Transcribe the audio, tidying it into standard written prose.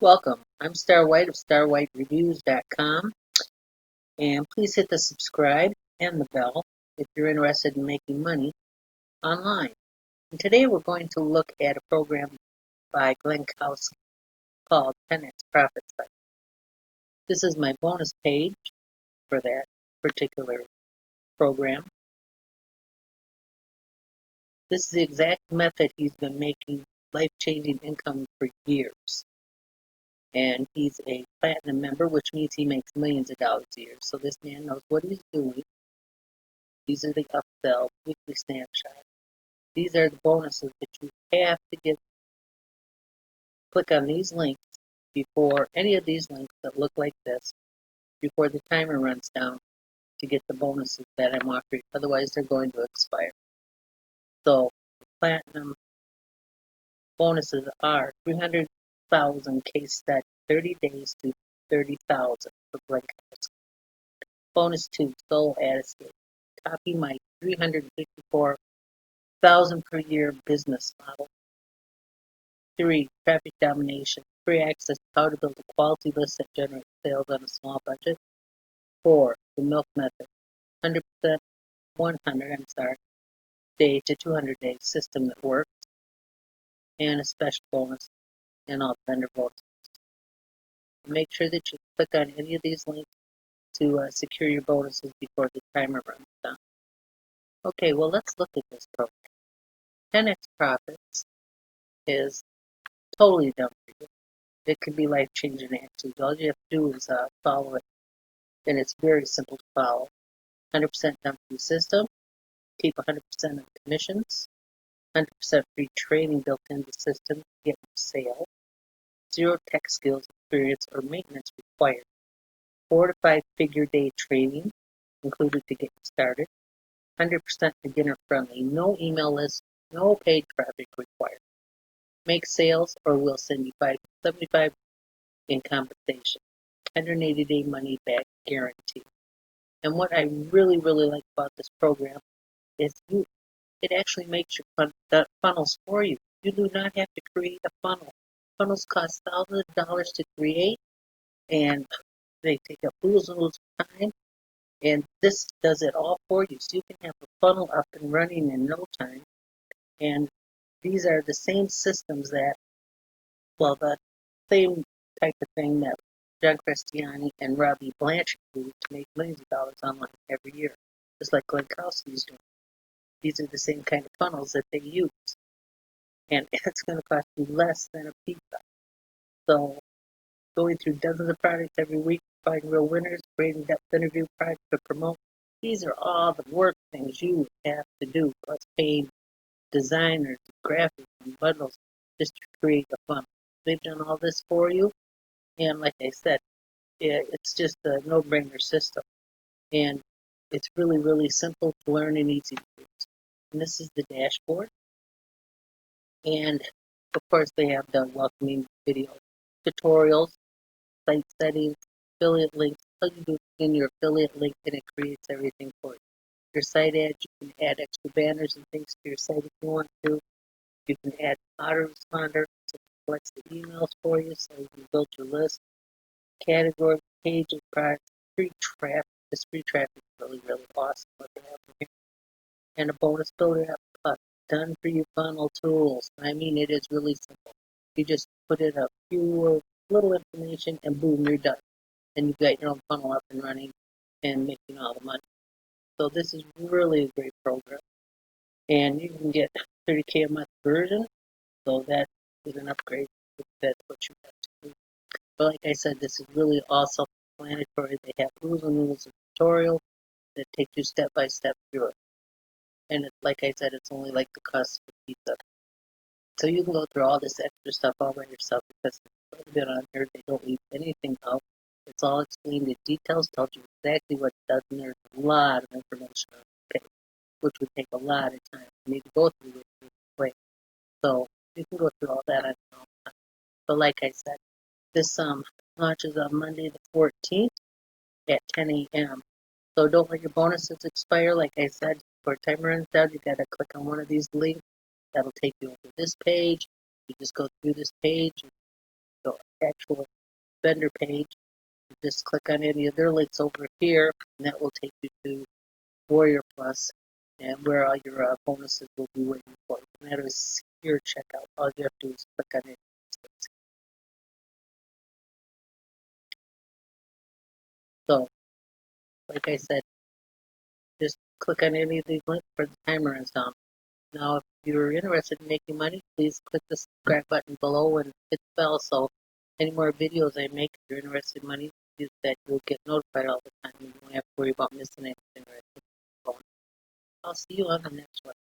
Welcome. I'm Star White of StarWhiteReviews.com, and please hit the subscribe and the bell if you're interested in making money online. And today we're going to look at a program by Glenn Kowski called 10XProfit Site. This is my bonus page for that particular program. This is the exact method he's been making life-changing income for years. And he's a platinum member, which means he makes millions of dollars a year. So this man knows what he's doing. These are the upsell weekly snapshots. These are the bonuses that you have to get. Click on these links before any of these links that look like this, before the timer runs down to get the bonuses that I'm offering. Otherwise, they're going to expire. So platinum bonuses are 300,000 case study, 30 days to 30,000 for Glenn Kowski. Bonus 2, sole ad escape. Copy my 354,000 per year business model. 3, traffic domination. Free access to how to build a quality list that generates sales on a small budget. 4, the milk method. 100%, 100 day to 200 day system that works. And a special bonus and all vendor bonuses. Make sure that you click on any of these links to secure your bonuses before the timer runs down. Okay, well, let's look at this program. 10x Profits is totally done for you. It can be life-changing actually. All you have to do is follow it, and it's very simple to follow. 100% done for the system. Keep 100% of commissions. 100% free training built into the system to get your sale. 0 tech skills, experience, or maintenance required. 4 to 5 figure day training included to get you started. 100% beginner friendly. No email list, no paid traffic required. Make sales or we'll send you $575 in compensation. 180-day money back guarantee. And what I really like about this program is it actually makes your funnels for you. You do not have to create a funnel. Funnels cost thousands of dollars to create, and they take up oodles and oodles of time. And this does it all for you. So you can have a funnel up and running in no time. And these are the same systems that, well, the same type of thing that John Cristiani and Robbie Blanchard do to make millions of dollars online every year, just like Glenn Kowski is doing. These are the same kind of funnels that they use. And it's going to cost you less than a pizza. So going through dozens of products every week, find real winners, creating depth interview products to promote. These are all the work things you have to do, plus paying designers, graphics, and bundles just to create a funnel. They've done all this for you, and like I said, it's just a no-brainer system. And it's really simple to learn and easy to use. And this is the dashboard. And of course, they have the welcoming video tutorials, site settings, affiliate links. All you do in your affiliate link, and it creates everything for you. Your site ads, you can add extra banners and things to your site if you want to. You can add autoresponder, so it collects the emails for you, so you can build your list. Categories, pages, products, free traffic. This free traffic is really awesome what they have here. And a bonus builder app plus done for you funnel tools. I mean, it is really simple. You just put in a few little information and boom, you're done. And you've got your own funnel up and running and making all the money. So this is really a great program. And you can get 30K a month version. So that is an upgrade if that's what you have to do. But like I said, this is really all self-explanatory. They have rules and rules of tutorial that take you step by step through it. And like I said, it's only like the cost of pizza. So you can go through all this extra stuff all by yourself because there's quite a bit on here. They don't leave anything out. It's all explained in details, tells you exactly what it does, and there's a lot of information on the page, which would take a lot of time for me to go through this way. So you can go through all that on your own time. But like I said, this launches on Monday the 14th at 10 a.m. So don't let your bonuses expire. Like I said, before timer runs down, you gotta click on one of these links. That'll take you over this page. You just go through this page, and go actual vendor page. You just click on any of their links over here, and that will take you to Warrior Plus, and where all your bonuses will be waiting for you. And that is secure checkout. All you have to do is click on it. So, like I said, just click on any of these links for the timer is on. Now, if you're interested in making money, please click the subscribe button below and hit the bell so any more videos I make, if you're interested in money, use that you'll get notified all the time. You won't have to worry about missing anything. I'll see you on the next one.